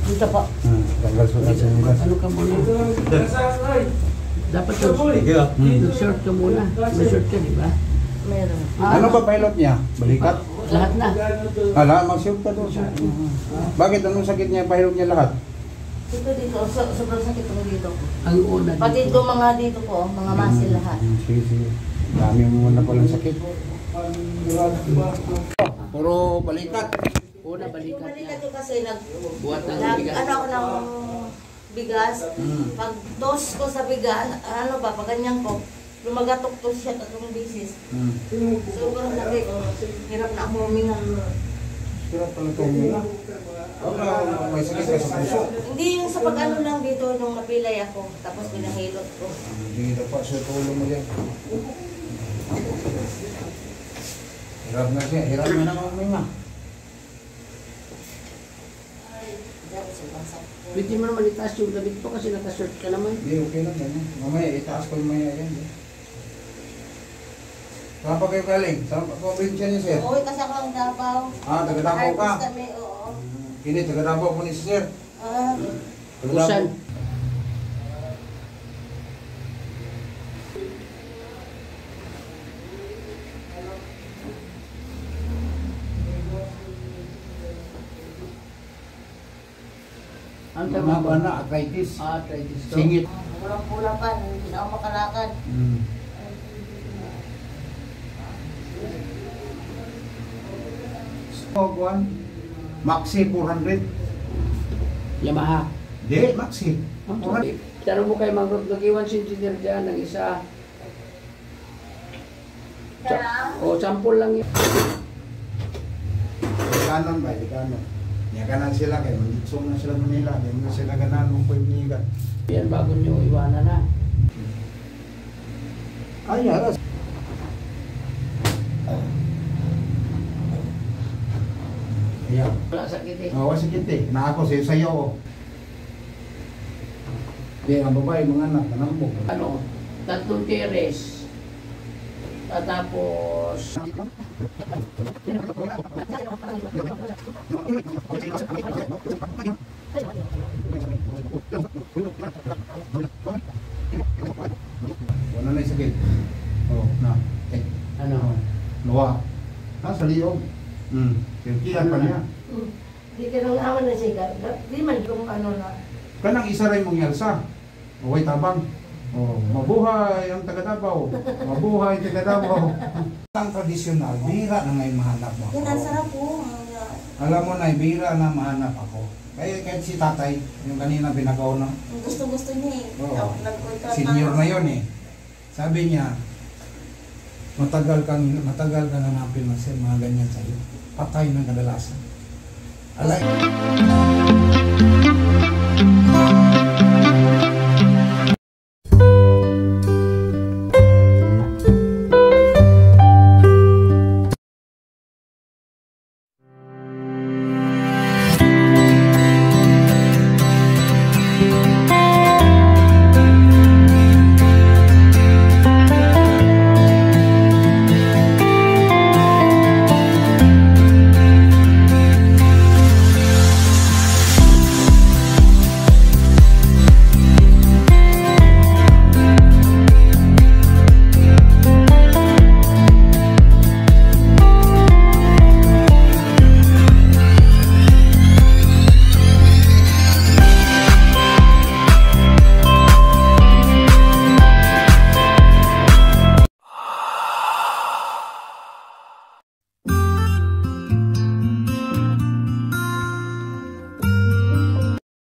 Dito po. Tanggal sulat sa nila. Ano ka muna? Dapat mag-short ka muna. Mag-short ka, di ba? Meron. Ano ba pilot niya? Balikat? Lahat na. Ala, mag-shoot ka doon. Bakit? Anong sakit niya? Pilot niya lahat? Dito. Sobrang sakit ko dito. Ang una dito. Pati ko mga dito ko, mga muscle lahat. Sige. Dami mo na palang sakit. Puro balikat. Una balikat na. Balikat ko kasi Buhat ng bigas. ano ako ng bigas. Pag dos ko sa bigas, ano ba, pag ganyan ko, lumagatok to siya 3 beses. Sobrang sakit. Hirap na ako huminga. Hirap pala ito huminga. May sakit ka sa puso. Hindi yung sa pag-ano lang dito, nung napilay ako, tapos pinahilot ko. Hindi na pa sa tulo mo yan. Hirap na siya. Hirap na naman huminga. Pwede mo naman itaas yung gamit po kasi nakashort ka naman. Hindi, okay lang yan. Mamaya, itaas ko mamaya yan. Saan pa kayo galing? Saan pa probinsya niyo, sir? Oo, kasi ako ang Davao. Taga Davao ka? Artist kami, oo. Kini, taga Davao po ni sir. Busan. Ang tama Mga na, arthritis. arthritis to. Singit. Pulang-pulang pa, hindi na ako makalakad. Kuan, Maxi 400. Yamaha. Di, Maxi. 400. Tanong mo kay Mangrove, nag-iwan si engineer dyan ng isa. O, sample lang yun. Kanon ba? Di kanon. Niya kanan sila kay manditsong na sila Manila. Di mo na sila ganan mong pwinigan. Yan bago nyo iwanan na. Ay, haras. Ayan. Wala sakit eh. Wala sakit eh. Na ako sayo. Di, ang babae, mga anak, kanambog. Ano, 3 teres. Tapos, Wala na yung sakit. Oh, na. ano, Luwa. Sa liyog. Kirkiyan pa niya. Hindi ka nang naman na siya. Di man kung ano na. Kanang isa rin mong yalsa. Uway tabang. Oh, mabuhay ang taga Davao. Mabuhay taga Davao. Ang tradisyonal, bira na ngayon mahanap mo ako. Yan, ang sarap po. Alam mo na, bira na mahanap ako. Kaya kahit si tatay, yung kanina pinakauna. Gusto niya eh. Oo. Nag-contract Senior na yun eh. Sabi niya, matagal ka nanapin mga ganyan sa'yo. Patay ng kadalasan. Alay.